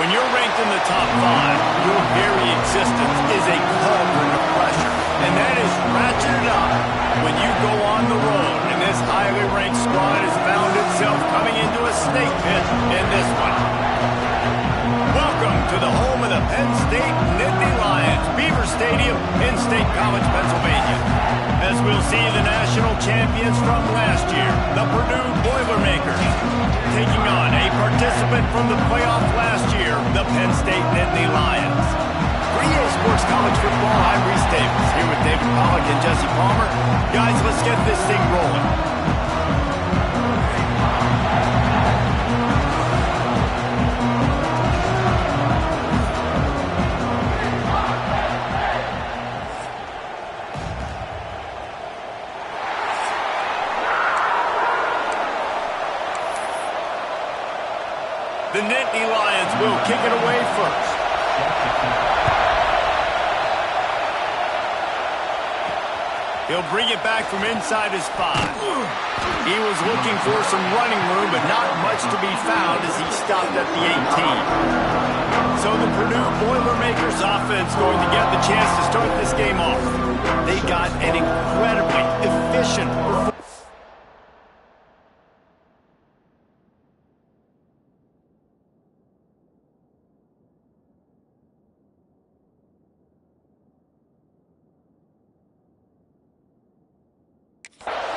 When you're ranked in the top 5, your very existence is a cauldron of pressure. And that is ratcheted up when you go on the road. And this highly ranked squad has found itself coming into a snake pit in this one. Welcome to the home of the Penn State Nittany Lions, Beaver Stadium in State College, Pennsylvania. As we'll see the national champions from last year, the Purdue Boilermakers, taking on a participant from the playoff last year, the Penn State Nittany Lions. For EA Sports College Football, I'm Reese Davis, here with David Pollack and Jesse Palmer. Guys, let's get this thing rolling. The Nittany Lions will kick it away first. He'll bring it back from inside his 5. He was looking for some running room, but not much to be found as he stopped at the 18. So the Purdue Boilermakers offense going to get the chance to start this game off. They got an incredibly efficient performance.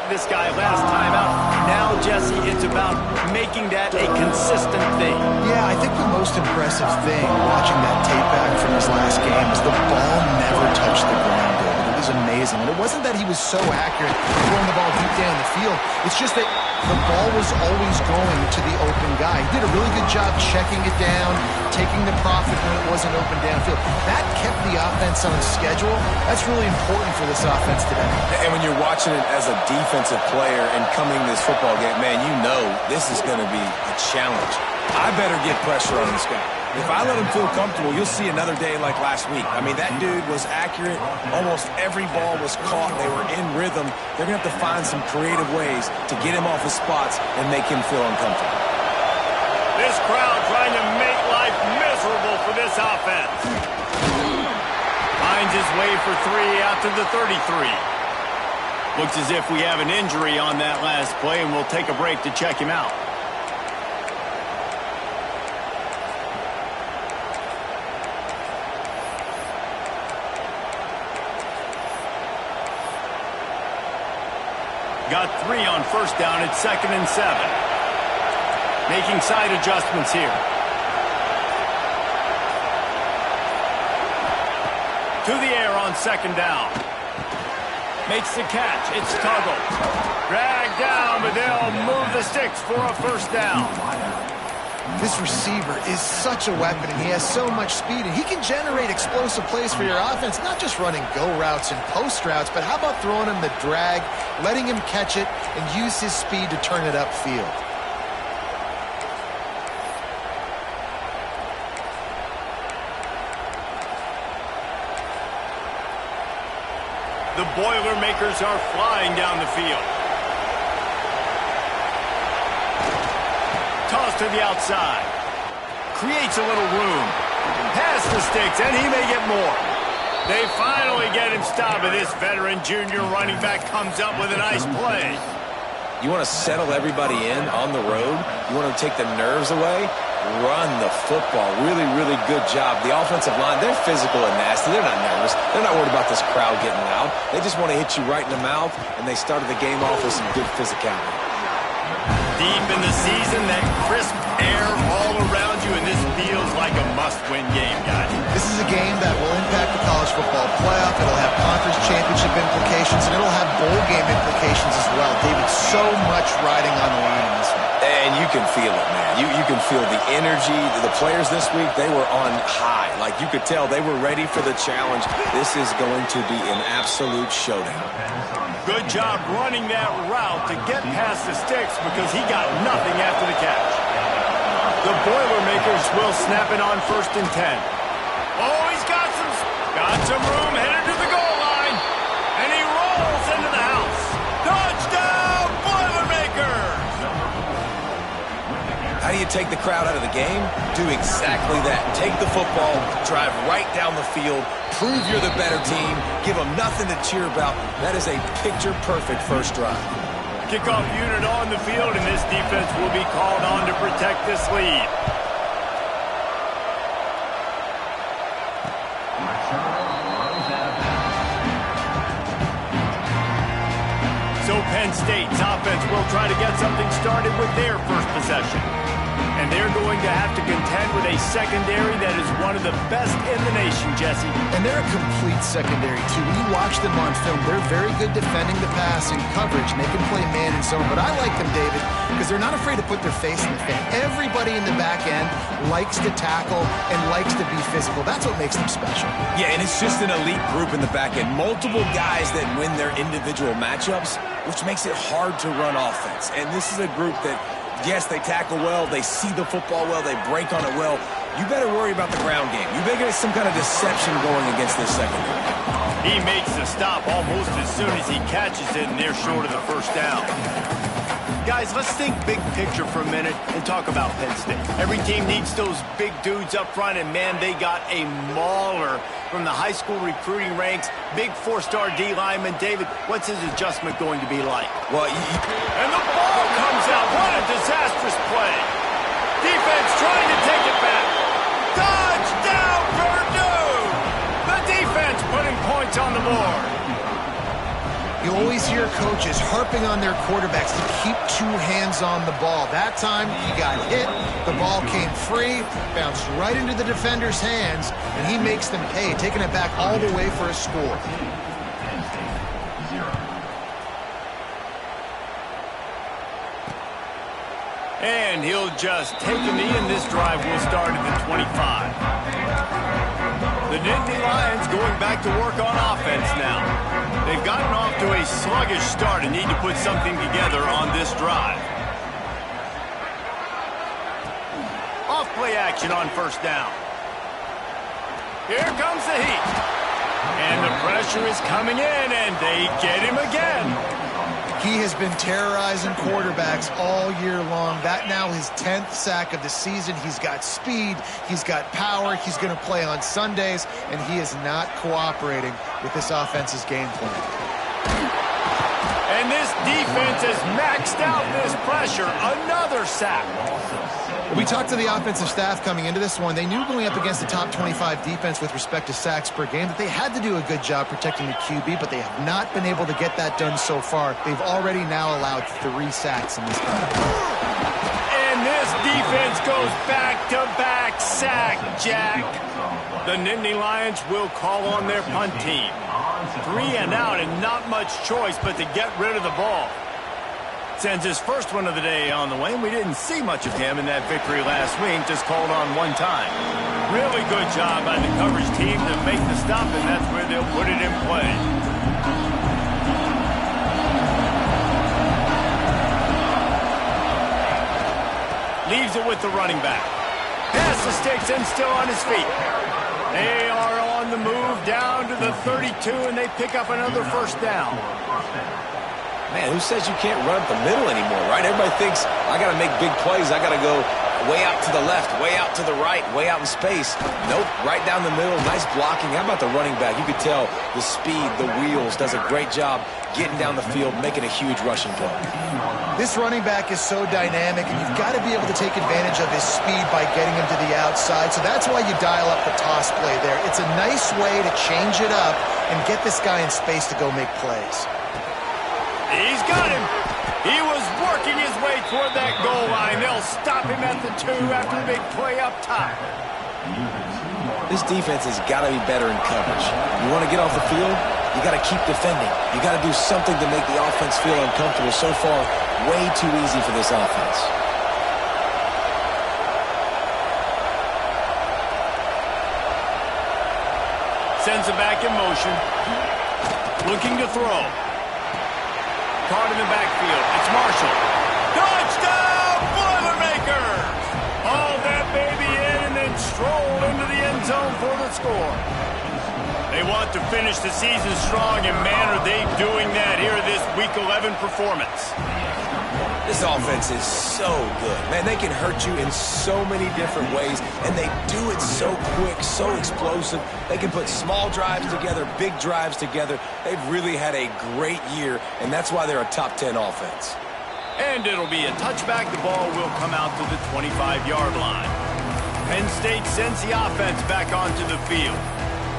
This guy last time out. Now, Jesse, it's about making that a consistent thing. Yeah, I think the most impressive thing watching that tape back from his last game is the ball never touched the ground, David. It was amazing. And it wasn't that he was so accurate throwing the ball deep down the field. It's just that the ball was always going to the open guy. He did a really good job checking it down, taking the profit when it wasn't open downfield. That kept the offense on schedule. That's really important for this offense today. And when you're watching it as a defensive player and coming this football game, man, you know this is going to be a challenge. I better get pressure on this guy. If I let him feel comfortable, you'll see another day like last week. I mean, that dude was accurate. Almost every ball was caught. They were in rhythm. They're going to have to find some creative ways to get him off his spots and make him feel uncomfortable. This crowd trying to make life miserable for this offense. Finds his way for 3 out to the 33. Looks as if we have an injury on that last play, and we'll take a break to check him out. Got 3 on first down. It's 2nd and 7. Making side adjustments here. To the air on 2nd down. Makes the catch. It's Tuggle. Dragged down, but they'll move the sticks for a first down. This receiver is such a weapon, and he has so much speed, and he can generate explosive plays for your offense, not just running go routes and post routes, but how about throwing him the drag, letting him catch it, and use his speed to turn it upfield. The Boilermakers are flying down the field. Toss to the outside. Creates a little room. Pass the sticks, and he may get more. They finally get him stopped, and this veteran junior running back comes up with a nice play. You want to settle everybody in on the road? You want to take the nerves away? Run the football. Really, really good job. The offensive line, they're physical and nasty. They're not nervous. They're not worried about this crowd getting loud. They just want to hit you right in the mouth, and they started the game off with some good physicality. Deep in the season, that crisp air all around you, and this feels like a must-win game, guys. This is a game that will impact the college football playoff. It'll have conference championship implications, and it'll have bowl game implications as well. David, so much riding on the line in this one. And you can feel it, man. You can feel the energy. The players this week, they were on high. Like, you could tell they were ready for the challenge. This is going to be an absolute showdown. Good job running that route to get past the sticks because he got nothing after the catch. The Boilermakers will snap it on 1st and 10. Oh, he's got some room, headed to the goal line, and he rolls into the house. Touchdown, Boilermakers! How do you take the crowd out of the game? Do exactly that. Take the football, drive right down the field, prove you're the better team, give them nothing to cheer about. That is a picture-perfect first drive. Kickoff unit on the field, and this defense will be called on to protect this lead. So Penn State's offense will try to get something started with their first possession. And they're going to have to contend with a secondary that is one of the best in the nation, Jesse. And they're a complete secondary, too. When you watch them on film, they're very good defending the pass and coverage, and they can play man and zone. But I like them, David, because they're not afraid to put their face in the fan. Everybody in the back end likes to tackle and likes to be physical. That's what makes them special. Yeah, and it's just an elite group in the back end. Multiple guys that win their individual matchups, which makes it hard to run offense. And this is a group that, yes, they tackle well, they see the football well, they break on it well. You better worry about the ground game. You better get some kind of deception going against this secondary. He makes the stop almost as soon as he catches it, and they're short of the first down. Guys, let's think big picture for a minute and talk about Penn State. Every team needs those big dudes up front, and man, they got a mauler from the high school recruiting ranks. Big four-star D lineman. David, what's his adjustment going to be like? Well, and the ball comes out. What a disastrous play. Defense trying to take it back. Touchdown, Purdue! The defense putting points on the board. You always hear coaches harping on their quarterbacks to keep two hands on the ball. That time, he got hit, the ball came free, bounced right into the defender's hands, and he makes them pay, taking it back all the way for a score. And he'll just take a knee, and this drive will start at the 25. The Nittany Lions going back to work on offense now. They've gotten off to a sluggish start and need to put something together on this drive. Off play action on first down. Here comes the heat. And the pressure is coming in, and they get him again. He has been terrorizing quarterbacks all year long. That now his 10th sack of the season. He's got speed. He's got power. He's going to play on Sundays, and he is not cooperating with this offense's game plan. And this defense has maxed out this pressure. Another sack. We talked to the offensive staff coming into this one. They knew going up against the top 25 defense with respect to sacks per game that they had to do a good job protecting the QB, but they have not been able to get that done so far. They've already now allowed 3 sacks in this game. And this defense goes back-to-back sack, Jack. The Nittany Lions will call on their punt team. 3 and out, and not much choice but to get rid of the ball. Sends his first one of the day on the way, and we didn't see much of him in that victory last week, just called on one time. Really good job by the coverage team to make the stop, and that's where they'll put it in play. Leaves it with the running back. Pass the sticks and still on his feet. They are on the move down to the 32, and they pick up another first down. Man, who says you can't run up the middle anymore, right? Everybody thinks, I got to make big plays. I got to go way out to the left, way out to the right, way out in space. Nope, right down the middle, nice blocking. How about the running back? You could tell the speed, the wheels, does a great job getting down the field, making a huge rushing play. This running back is so dynamic, and you've got to be able to take advantage of his speed by getting him to the outside. So that's why you dial up the toss play there. It's a nice way to change it up and get this guy in space to go make plays. He's got him. He was working his way toward that goal line. They'll stop him at the 2 after the big play up top. This defense has got to be better in coverage. You want to get off the field, you got to keep defending. You got to do something to make the offense feel uncomfortable. So far, way too easy for this offense. Sends it back in motion. Looking to throw. Caught in the backfield. It's Marshall. Touchdown, Boilermakers! Haul that baby in and then stroll into the end zone for the score. They want to finish the season strong, and man, are they doing that here this Week 11 performance. This offense is so good. Man, they can hurt you in so many different ways, and they do it so quick, so explosive. They can put small drives together, big drives together. They've really had a great year, and that's why they're a top 10 offense. And it'll be a touchback. The ball will come out to the 25-yard line. Penn State sends the offense back onto the field.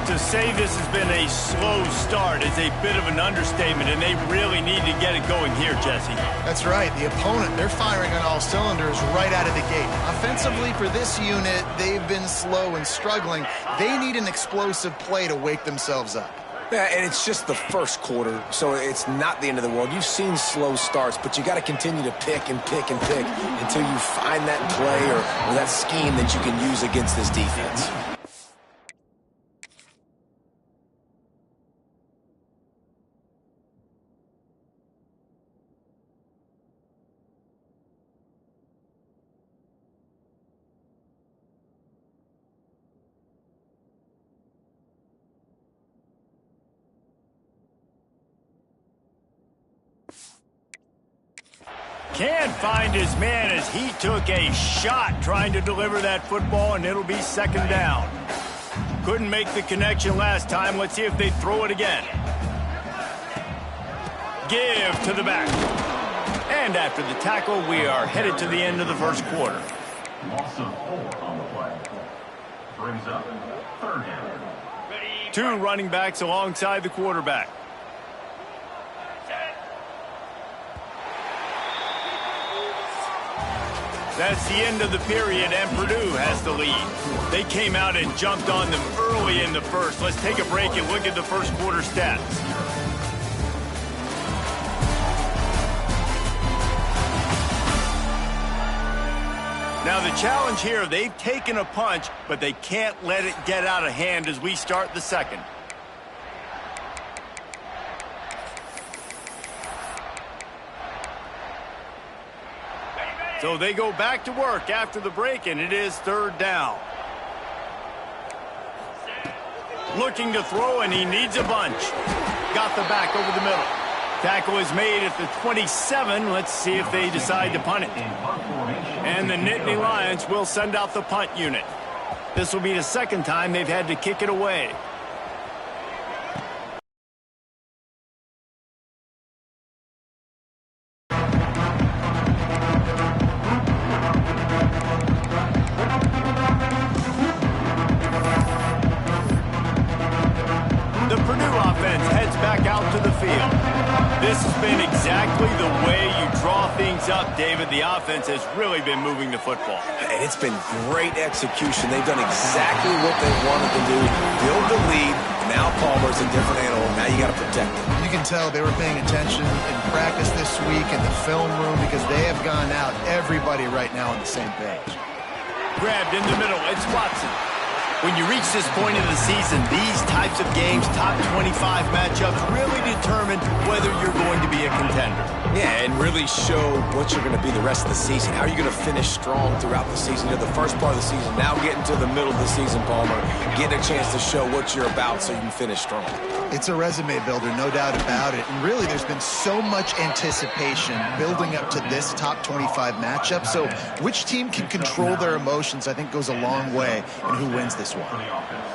To say this has been a slow start is a bit of an understatement, and they really need to get it going here, Jesse. That's right. The opponent, they're firing on all cylinders right out of the gate. Offensively, for this unit, they've been slow and struggling. They need an explosive play to wake themselves up. Yeah, and it's just the first quarter, so it's not the end of the world. You've seen slow starts, but you got to continue to pick and pick and pick until you find that play or that scheme that you can use against this defense. Can't find his man as he took a shot trying to deliver that football, and it'll be second down. Couldn't make the connection last time. Let's see if they throw it again. Give to the back. And after the tackle, we are headed to the end of the first quarter. Loss of 4 on the play. Brings up third down. Two running backs alongside the quarterback. That's the end of the period, and Purdue has the lead. They came out and jumped on them early in the first. Let's take a break and look at the first quarter stats. Now the challenge here, they've taken a punch, but they can't let it get out of hand as we start the second. So they go back to work after the break, and it is third down. Looking to throw, and he needs a bunch. Got the back over the middle. Tackle is made at the 27. Let's see if they decide to punt it. And the Nittany Lions will send out the punt unit. This will be the second time they've had to kick it away. David, the offense has really been moving the football. And it's been great execution. They've done exactly what they wanted to do. Build the lead. Now Palmer's a different animal. Now you got to protect him. You can tell they were paying attention in practice this week in the film room because they have gone out, everybody right now on the same page. Grabbed in the middle. It's Watson. When you reach this point in the season, these types of games, top 25 matchups, really determine whether you're going to be a contender. Yeah, and really show what you're going to be the rest of the season. How are you going to finish strong throughout the season? You know, the first part of the season, now getting to the middle of the season, Palmer, getting a chance to show what you're about so you can finish strong. It's a resume builder, no doubt about it. And really, there's been so much anticipation building up to this top 25 matchup. So which team can control their emotions, I think, goes a long way in who wins this one.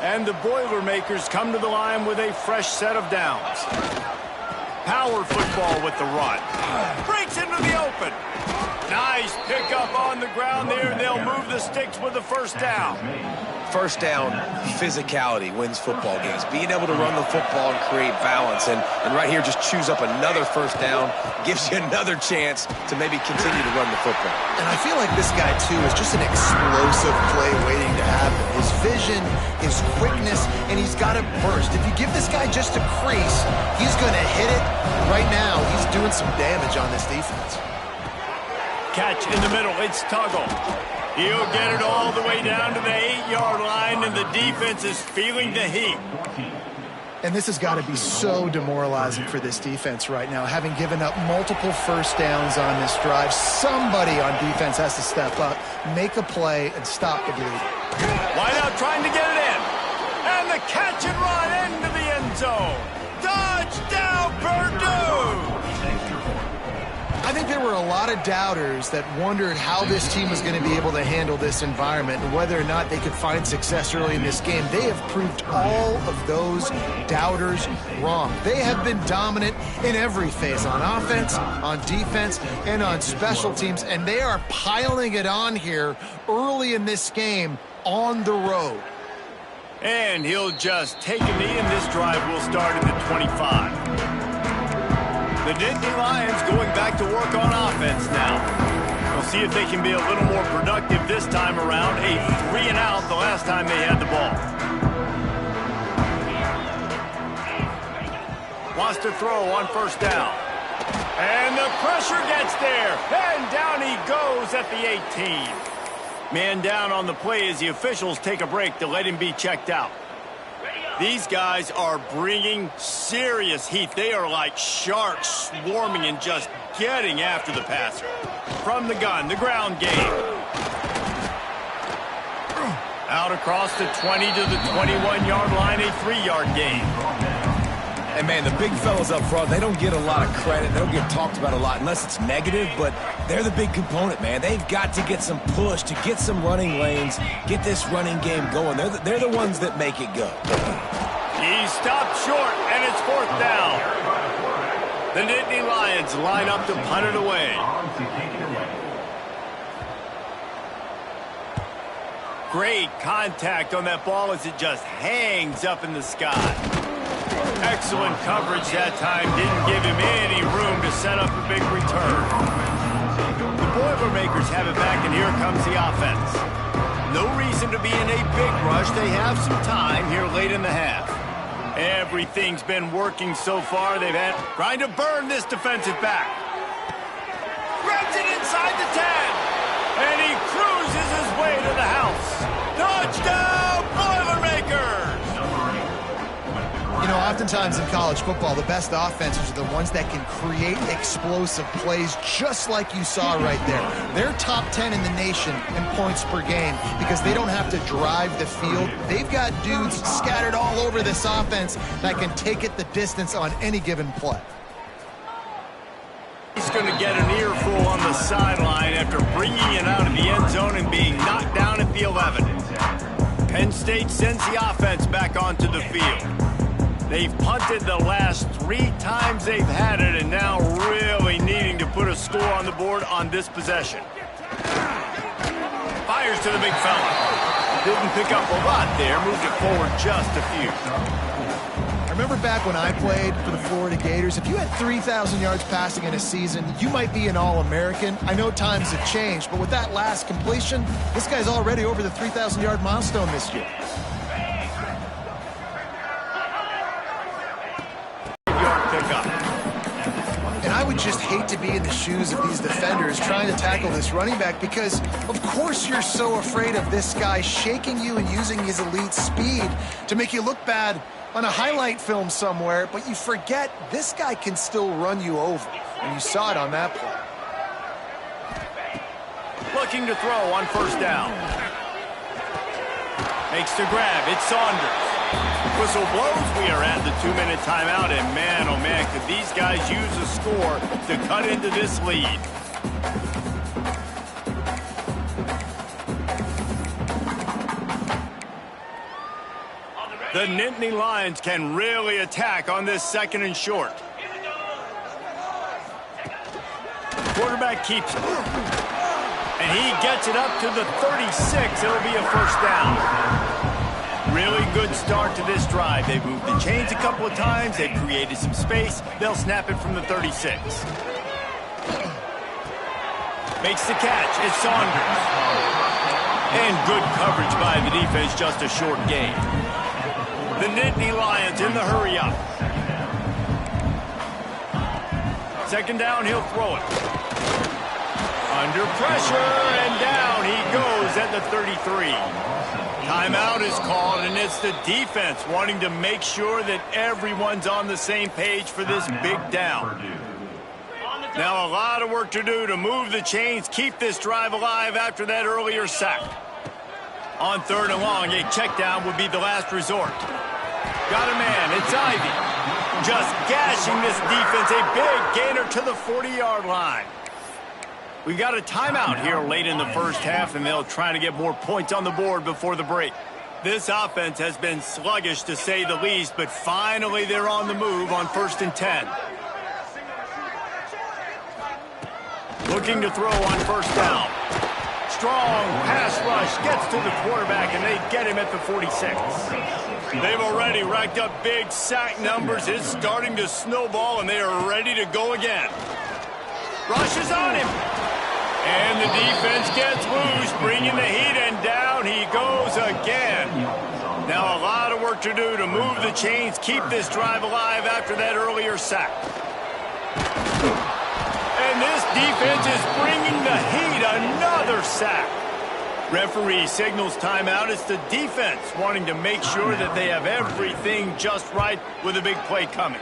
And the Boilermakers come to the line with a fresh set of downs. Power football with the run. Breaks into the open. Nice pickup on the ground there. They'll move the sticks with the first down. First down, physicality wins football games. Being able to run the football and create balance. And right here, just choose up another first down. Gives you another chance to maybe continue to run the football. And I feel like this guy, too, is just an explosive play waiting to happen. His vision, his quickness, and he's got a burst. If you give this guy just a crease, he's going to hit it. Right now, he's doing some damage on this defense. Catch in the middle. It's Tuggle. He'll get it all the way down to the 8-yard line, and the defense is feeling the heat. And this has got to be so demoralizing for this defense right now. Having given up multiple first downs on this drive, somebody on defense has to step up, make a play, and stop the bleed. Wide out trying to get it in. And the catch and run into the end zone. Touchdown, Purdue! I think there were a lot of doubters that wondered how this team was going to be able to handle this environment and whether or not they could find success early in this game. They have proved all of those doubters wrong. They have been dominant in every phase, on offense, on defense, and on special teams, and they are piling it on here early in this game on the road. And he'll just take a knee, and this drive will start at the 25. The Dynasty Lions going back to work on offense now. We'll see if they can be a little more productive this time around. A 3-and-out the last time they had the ball. Wants to throw on first down. And the pressure gets there. And down he goes at the 18. Man down on the play as the officials take a break to let him be checked out. These guys are bringing serious heat. They are like sharks swarming and just getting after the passer. From the gun, the ground game. Out across the 20 to the 21-yard line, a 3-yard gain. And, man, the big fellas up front, they don't get a lot of credit. They don't get talked about a lot unless it's negative, but they're the big component, man. They've got to get some push, to get some running lanes, get this running game going. They're the ones that make it go. He stopped short, and it's fourth down. The Dynasty Lions line up to punt it away. Great contact on that ball as it just hangs up in the sky. Excellent coverage that time. Didn't give him any room to set up a big return. The Boilermakers have it back, and here comes the offense. No reason to be in a big rush. They have some time here late in the half. Everything's been working so far. They've had trying to burn this defensive back. Grabs it inside the 10. And he cruises his way to the house. Touchdown, Boilermakers! You know, oftentimes in college football, the best offenses are the ones that can create explosive plays just like you saw right there. They're top 10 in the nation in points per game because they don't have to drive the field. They've got dudes scattered all over this offense that can take it the distance on any given play. He's going to get an earful on the sideline after bringing it out of the end zone and being knocked down at the 11. Penn State sends the offense back onto the field. They've punted the last 3 times they've had it, and now really needing to put a score on the board on this possession. Fires to the big fella. Didn't pick up a lot there, moved it forward just a few. I remember back when I played for the Florida Gators, if you had 3,000 yards passing in a season, you might be an All-American. I know times have changed, but with that last completion, this guy's already over the 3,000-yard milestone this year. And I would just hate to be in the shoes of these defenders trying to tackle this running back because, of course, you're so afraid of this guy shaking you and using his elite speed to make you look bad on a highlight film somewhere, but you forget this guy can still run you over, and you saw it on that play. Looking to throw on first down. Makes the grab. It's Saunders. Whistle blows. We are at the 2-minute timeout, and man, oh man, could these guys use a score to cut into this lead. The Nittany Lions can really attack on this 2nd and short. Quarterback keeps it. And he gets it up to the 36. It'll be a first down. Really good start to this drive. They've moved the chains a couple of times. They've created some space. They'll snap it from the 36. Makes the catch. It's Saunders. And good coverage by the defense. Just a short gain. The Nittany Lions in the hurry up. 2nd down, he'll throw it. Under pressure, and down he goes at the 33. Timeout is called, and it's the defense wanting to make sure that everyone's on the same page for this big down. Now a lot of work to do to move the chains, keep this drive alive after that earlier sack. On 3rd and long, a check down would be the last resort. Got a man, it's Ivy. Just gashing this defense, a big gainer to the 40-yard line. We've got a timeout here late in the first half, and they'll try to get more points on the board before the break. This offense has been sluggish, to say the least, but finally they're on the move on 1st and 10. Looking to throw on 1st down. Strong pass rush gets to the quarterback, and they get him at the 46. They've already racked up big sack numbers. It's starting to snowball, and they are ready to go again. Rushes on him. And the defense gets loose, bringing the heat, and down he goes again. Now a lot of work to do to move the chains, keep this drive alive after that earlier sack. And this defense is bringing the heat, another sack. Referee signals timeout. It's the defense wanting to make sure that they have everything just right with a big play coming.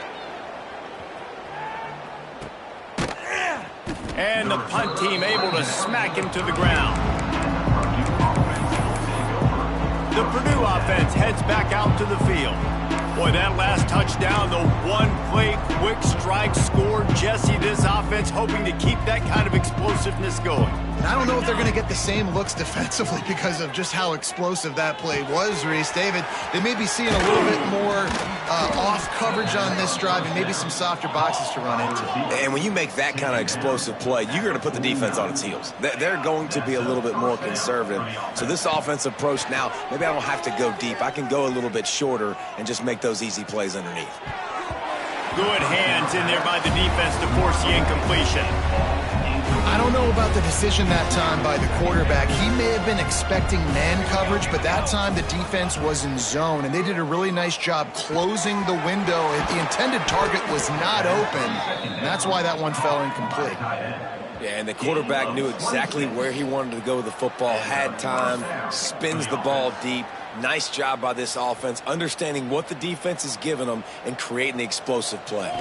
And the punt team able to smack him to the ground. The Purdue offense heads back out to the field. Boy, that last touchdown, the one-play quick strike score. Jesse, this offense hoping to keep that kind of explosiveness going. And I don't know if they're going to get the same looks defensively because of just how explosive that play was, Reese. David, they may be seeing a little bit more off coverage on this drive and maybe some softer boxes to run into. And when you make that kind of explosive play, you're going to put the defense on its heels. They're going to be a little bit more conservative. So this offensive approach now, maybe I don't have to go deep. I can go a little bit shorter and just make those easy plays underneath. Good hands in there by the defense to force the incompletion. I don't know about the decision that time by the quarterback. He may have been expecting man coverage, but that time the defense was in zone, and they did a really nice job closing the window. The intended target was not open, and that's why that one fell incomplete. Yeah, and the quarterback knew exactly where he wanted to go with the football, had time, spins the ball deep. Nice job by this offense, understanding what the defense is giving them and creating the explosive play.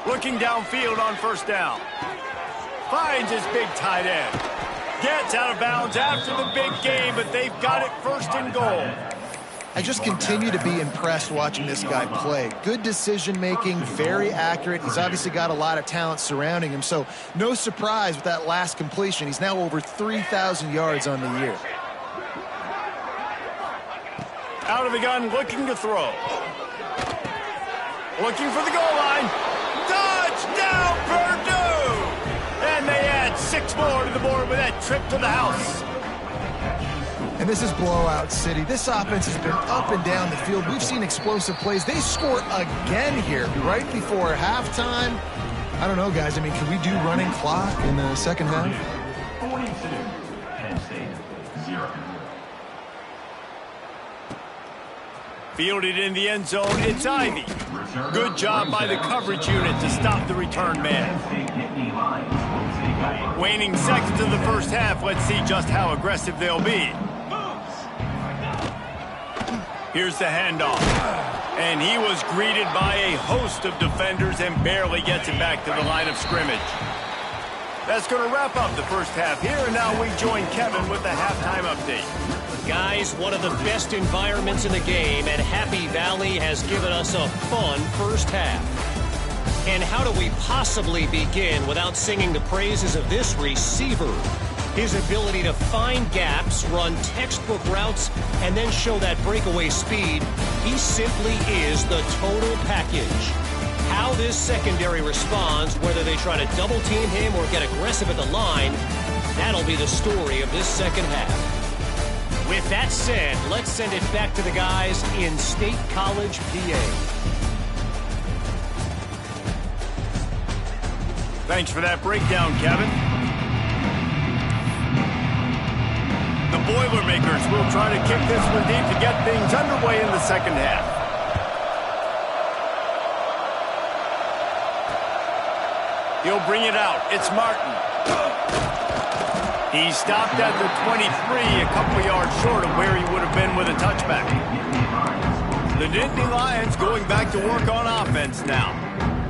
Looking downfield on 1st down. Finds his big tight end. Gets out of bounds after the big game, but they've got it 1st and goal. I just continue to be impressed watching this guy play. Good decision-making, very accurate. He's obviously got a lot of talent surrounding him, so no surprise with that last completion. He's now over 3,000 yards on the year. Out of the gun, looking to throw. Looking for the goal line. Touchdown, Purdue! And they add 6 more to the board with that trip to the house. And this is blowout city. This offense has been up and down the field. We've seen explosive plays. They score again here right before halftime. I don't know, guys. I mean, can we do running clock in the second half? 42, Penn State, 0. Fielded in the end zone, it's Ivy. Good job by the coverage unit to stop the return man. Waning seconds in the first half. Let's see just how aggressive they'll be. Here's the handoff. And he was greeted by a host of defenders and barely gets it back to the line of scrimmage. That's going to wrap up the first half here, and now we join Kevin with the halftime update. Guys, one of the best environments in the game, and Happy Valley has given us a fun first half. And how do we possibly begin without singing the praises of this receiver? His ability to find gaps, run textbook routes, and then show that breakaway speed. He simply is the total package. How this secondary responds, whether they try to double team him or get aggressive at the line, that'll be the story of this second half. With that said, let's send it back to the guys in State College, PA. Thanks for that breakdown, Kevin. The Boilermakers will try to kick this one deep to get things underway in the second half. He'll bring it out. It's Martin. He stopped at the 23, a couple of yards short of where he would have been with a touchback. The Nittany Lions going back to work on offense now.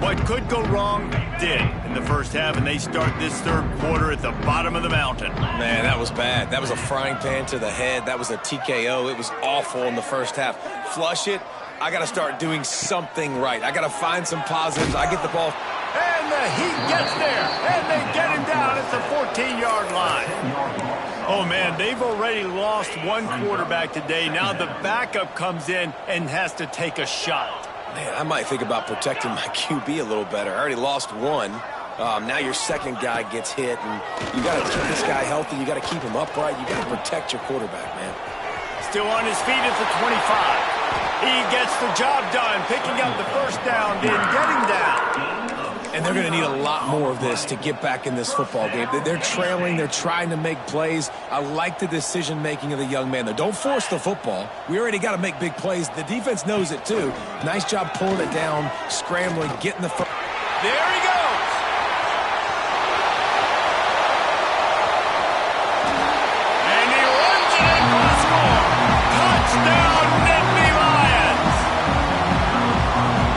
What could go wrong did in the first half, and they start this third quarter at the bottom of the mountain. Man, that was bad. That was a frying pan to the head. That was a TKO. It was awful in the first half. Flush it. I got to start doing something right. I got to find some positives. I get the ball And the heat gets there. And they get him down at the 14-yard line. Oh, man, they've already lost one quarterback today. Now the backup comes in and has to take a shot. Man, I might think about protecting my QB a little better. I already lost one. Now your second guy gets hit, and you got to keep this guy healthy. You got to keep him upright. You got to protect your quarterback, man. Still on his feet at the 25. He gets the job done, picking up the first down, then getting down. And they're going to need a lot more of this to get back in this football game. They're trailing. They're trying to make plays. I like the decision-making of the young man, though. Don't force the football. We already got to make big plays. The defense knows it, too. Nice job pulling it down, scrambling, getting the first. There he goes. And he runs it in for the score. Touchdown, Nittany Lions.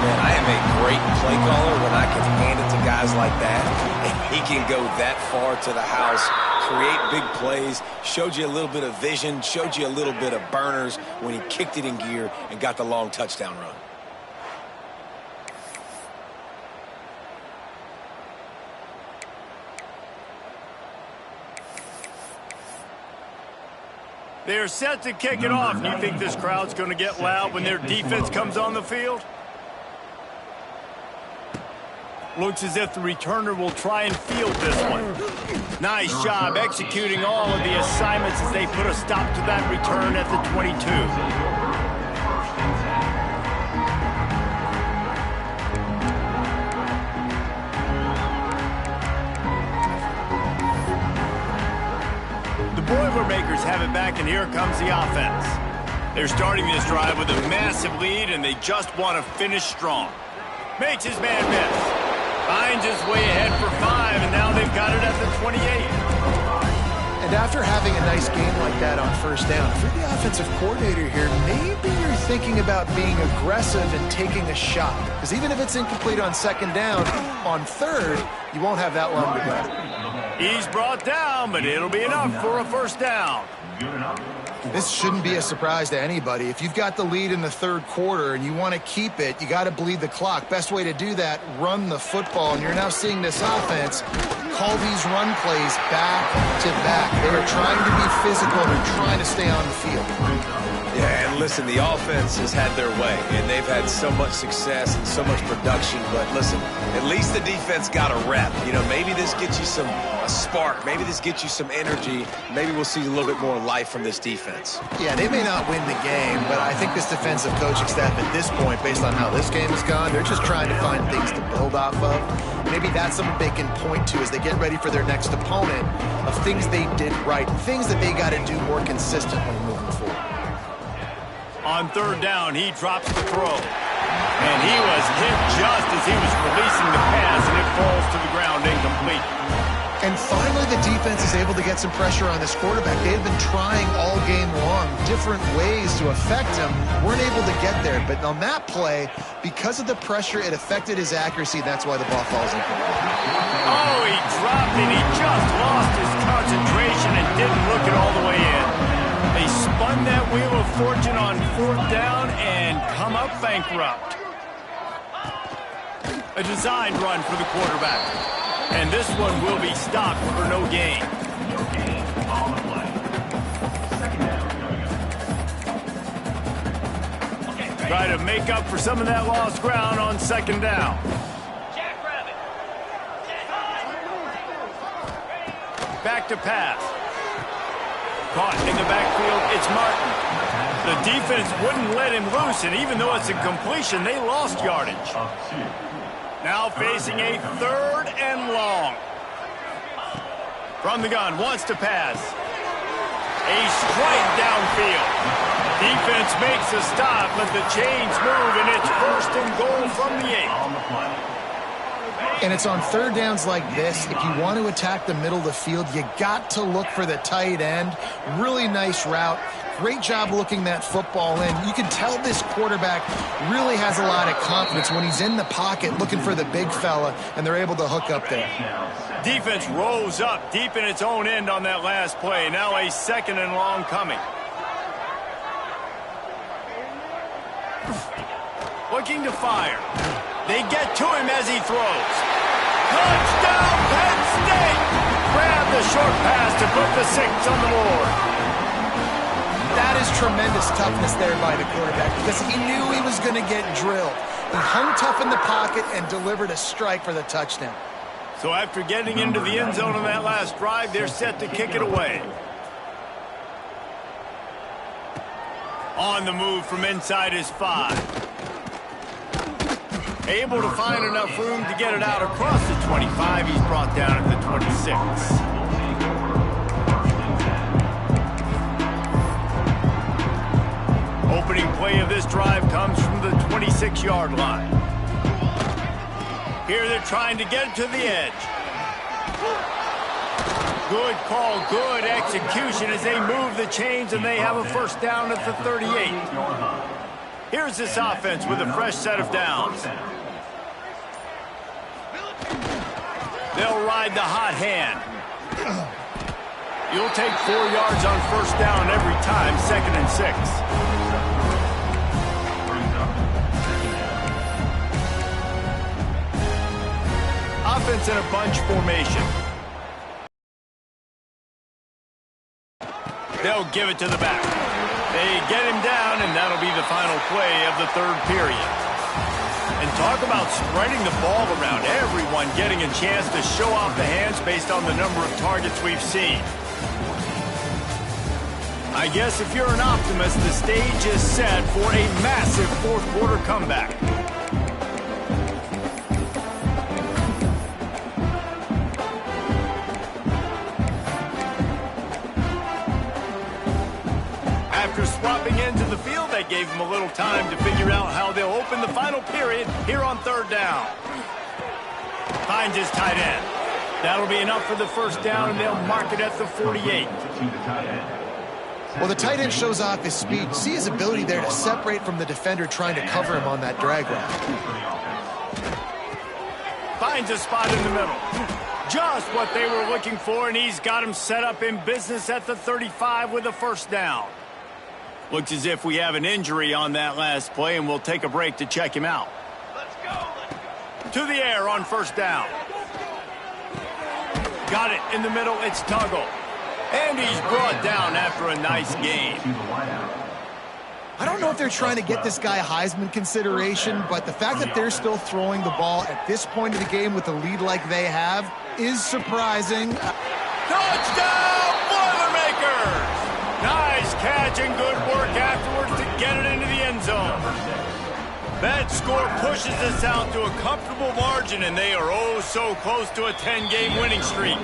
Man, I am a great play caller when I can hand it to guys like that. And he can go that far to the house, create big plays, showed you a little bit of vision, showed you a little bit of burners when he kicked it in gear and got the long touchdown run. They're set to kick it off. You think this crowd's going to get loud when their defense comes on the field? Looks as if the returner will try and field this one. Nice job executing all of the assignments as they put a stop to that return at the 22. Boilermakers have it back, and here comes the offense. They're starting this drive with a massive lead, and they just want to finish strong. Makes his man miss. Finds his way ahead for 5, and now they've got it at the 28. And after having a nice game like that on first down, if you're the offensive coordinator here, maybe you're thinking about being aggressive and taking a shot. Because even if it's incomplete on second down, on third, you won't have that long to go. He's brought down, but it'll be enough for a first down. This shouldn't be a surprise to anybody. If you've got the lead in the third quarter and you want to keep it, you got to bleed the clock. Best way to do that, run the football. And you're now seeing this offense call these run plays back to back. They are trying to be physical. They're trying to stay on the field. Yeah, and listen, the offense has had their way, and they've had so much success and so much production. But listen, at least the defense got a rep. You know, maybe this gets you a spark. Maybe this gets you some energy. Maybe we'll see a little bit more life from this defense. Yeah, they may not win the game, but I think this defensive coaching staff at this point, based on how this game has gone, they're just trying to find things to build off of. Maybe that's something they can point to as they get ready for their next opponent of things they did right, things that they got to do more consistently moving forward. On third down, he drops the throw. And he was hit just as he was releasing the pass, and it falls to the ground incomplete. And finally, the defense is able to get some pressure on this quarterback. They've been trying all game long different ways to affect him. Weren't able to get there. But on that play, because of the pressure, it affected his accuracy. That's why the ball falls incomplete. Oh, he dropped it. He just lost his concentration and didn't look it all the way in. They spun that wheel of fortune on fourth down and come up bankrupt. A designed run for the quarterback. And this one will be stopped for no gain. Try to make up for some of that lost ground on second down. Back to pass. Caught in the backfield, it's Martin. The defense wouldn't let him loose, and even though it's a completion, they lost yardage. Now facing a third and long. From the gun, wants to pass. A strike downfield. Defense makes a stop, but the chains move, and it's first and goal from the 8. And it's on third downs like this. If you want to attack the middle of the field, you got to look for the tight end. Really nice route. Great job looking that football in. You can tell this quarterback really has a lot of confidence when he's in the pocket looking for the big fella, and they're able to hook up there. Defense rose up deep in its own end on that last play. Now a second and long coming. Looking to fire. They get to him as he throws. Touchdown, Penn State! Grab the short pass to put the 6 on the board. That is tremendous toughness there by the quarterback because he knew he was going to get drilled. He hung tough in the pocket and delivered a strike for the touchdown. So after getting into the end zone on that last drive, they're set to kick it away. On the move from inside his 5. Able to find enough room to get it out across the 25. He's brought down at the 26. Opening play of this drive comes from the 26-yard line. Here they're trying to get it to the edge. Good call, good execution as they move the chains, and they have a first down at the 38. Here's this offense with a fresh set of downs. They'll ride the hot hand. You'll take 4 yards on first down every time, 2nd and 6. Offense in a bunch formation. They'll give it to the back. They get him down, and that'll be the final play of the 3rd period. And talk about spreading the ball around, everyone getting a chance to show off the hands based on the number of targets we've seen. I guess if you're an optimist, the stage is set for a massive 4th quarter comeback. After swapping into the field, that gave them a little time to figure out how they'll open the final period here on 3rd down. Finds his tight end. That'll be enough for the first down, and they'll mark it at the 48. Well, the tight end shows off his speed. See his ability there to separate from the defender trying to cover him on that drag route. Finds a spot in the middle. Just what they were looking for, and he's got him set up in business at the 35 with a first down. Looks as if we have an injury on that last play, and we'll take a break to check him out. Let's go. To the air on first down. Got it in the middle. It's Tuggle. And he's brought down after a nice game. I don't know if they're trying to get this guy Heisman consideration, but the fact that they're still throwing the ball at this point of the game with a lead like they have is surprising. Touchdown, Boilermakers! Nice catch and good work afterwards to get it into the end zone. That score pushes us out to a comfortable margin, and they are oh so close to a 10-game winning streak.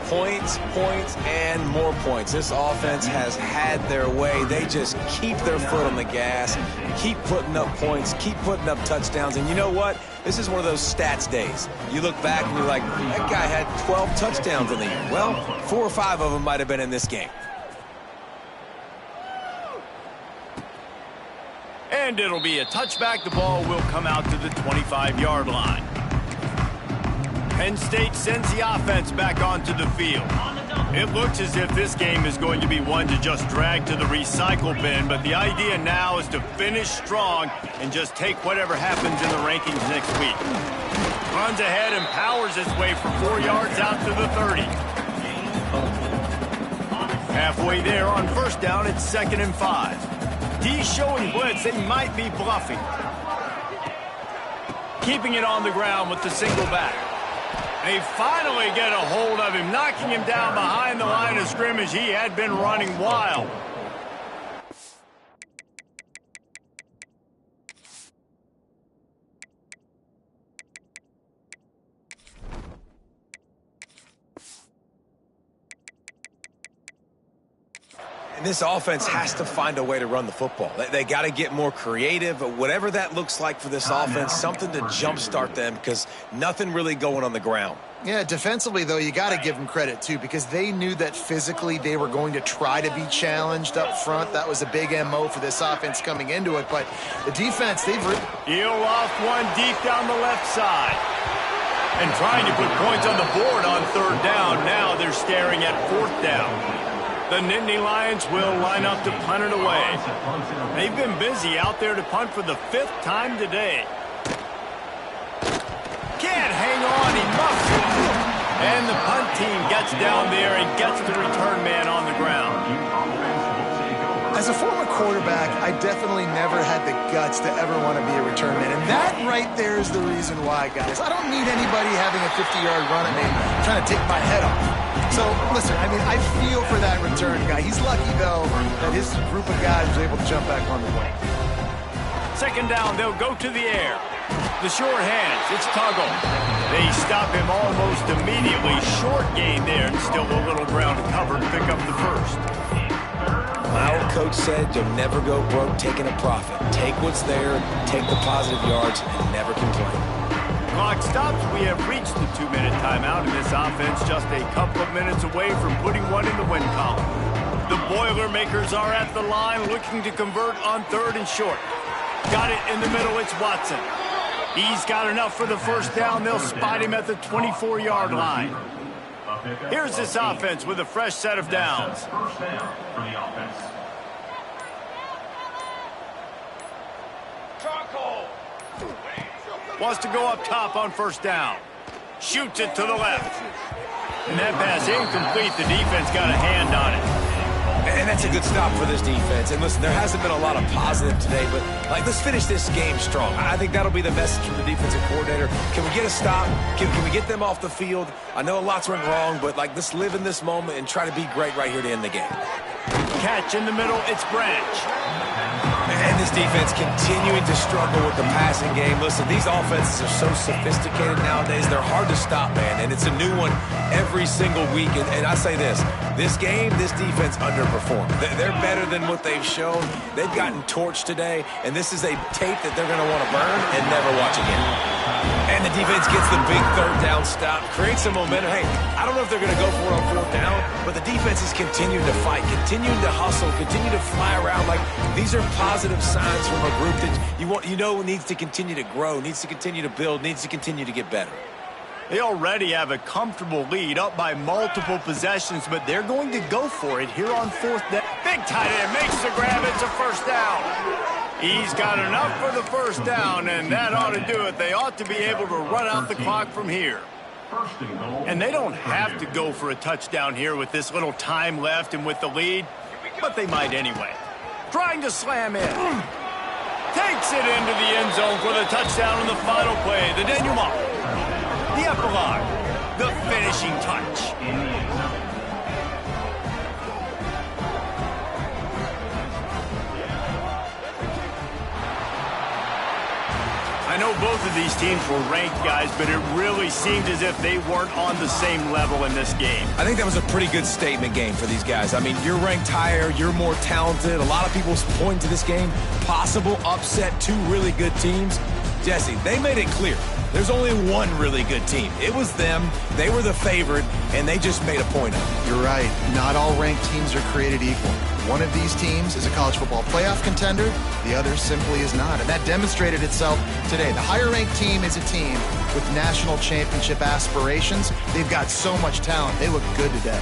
Points, points, and more points. This offense has had their way. They just keep their foot on the gas, keep putting up points, keep putting up touchdowns. And you know what? This is one of those stats days. You look back and you're like, that guy had 12 touchdowns in the year. Well, 4 or 5 of them might have been in this game. And it'll be a touchback. The ball will come out to the 25-yard line. Penn State sends the offense back onto the field. It looks as if this game is going to be one to just drag to the recycle bin, but the idea now is to finish strong and just take whatever happens in the rankings next week. Runs ahead and powers his way for 4 yards out to the 30. Halfway there on first down, it's 2nd and 5. D showing blitz, they might be bluffing. Keeping it on the ground with the single back. They finally get a hold of him, knocking him down behind the line of scrimmage. He had been running wild. And this offense has to find a way to run the football. They got to get more creative, whatever that looks like for this offense, something to jumpstart them because nothing really going on the ground. Yeah, defensively, though, you got to give them credit, too, because they knew that physically they were going to try to be challenged up front. That was a big MO for this offense coming into it. But the defense, He'll lost one deep down the left side. And trying to put points on the board on 3rd down. Now they're staring at 4th down. The Nittany Lions will line up to punt it away. They've been busy out there to punt for the 5th time today. Can't hang on And the punt team gets down there and gets the return man on the ground. As a former quarterback, I definitely never had the guts to ever want to be a return man. And that right there is the reason why, guys. I don't need anybody having a 50-yard run at me trying to take my head off. So, listen, I mean, I feel for that return guy. He's lucky, though, that his group of guys was able to jump back on the way. Second down, they'll go to the air. The short hands, it's Tuggle. They stop him almost immediately. Short gain there, and still a little ground to cover to pick up the first. My old coach said you'll never go broke taking a profit. Take what's there, take the positive yards, and never complain. Clock stops. We have reached the 2-minute timeout, and this offense just a couple of minutes away from putting one in the win column. The Boilermakers are at the line looking to convert on 3rd and short. Got it in the middle. It's Watson. He's got enough for the first down. They'll spot him at the 24-yard line. Here's this offense with a fresh set of downs. First down for the offense. Wants to go up top on first down. Shoots it to the left. And that pass incomplete. The defense got a hand on it. And that's a good stop for this defense. And listen, there hasn't been a lot of positive today, but let's finish this game strong. I think that'll be the message from the defensive coordinator. Can we get a stop? Can we get them off the field? I know a lot's went wrong, but let's live in this moment and try to be great right here to end the game. Catch in the middle. It's Branch. And this defense continuing to struggle with the passing game. Listen, these offenses are so sophisticated nowadays. They're hard to stop, man. And it's a new one every single week. And I say this game, this defense underperformed. They're better than what they've shown. They've gotten torched today. And this is a tape that they're going to want to burn and never watch again. And the defense gets the big 3rd down stop, creates some momentum. Hey, I don't know if they're going to go for it on 4th down, but the defense is continuing to fight, continuing to hustle, continue to fly around. These are positive signs from a group that needs to continue to grow, needs to continue to build, needs to continue to get better. They already have a comfortable lead up by multiple possessions, but they're going to go for it here on 4th down. Big tight end makes the grab. It's a first down. He's got enough for the first down, and that ought to do it. They ought to be able to run out the clock from here. And they don't have to go for a touchdown here with this little time left and with the lead, but they might anyway. Trying to slam in. Takes it into the end zone for the touchdown on the final play. The denouement. The epilogue. The finishing touch. I know both of these teams were ranked, guys, but it really seemed as if they weren't on the same level in this game. I think that was a pretty good statement game for these guys. I mean, you're ranked higher, you're more talented. A lot of people point to this game, possible upset, 2 really good teams. Jesse, they made it clear. There's only one really good team. It was them. They were the favorite, and they just made a point of it. You're right. Not all ranked teams are created equal. One of these teams is a college football playoff contender. The other simply is not. And that demonstrated itself today. The higher-ranked team is a team with national championship aspirations. They've got so much talent. They look good today.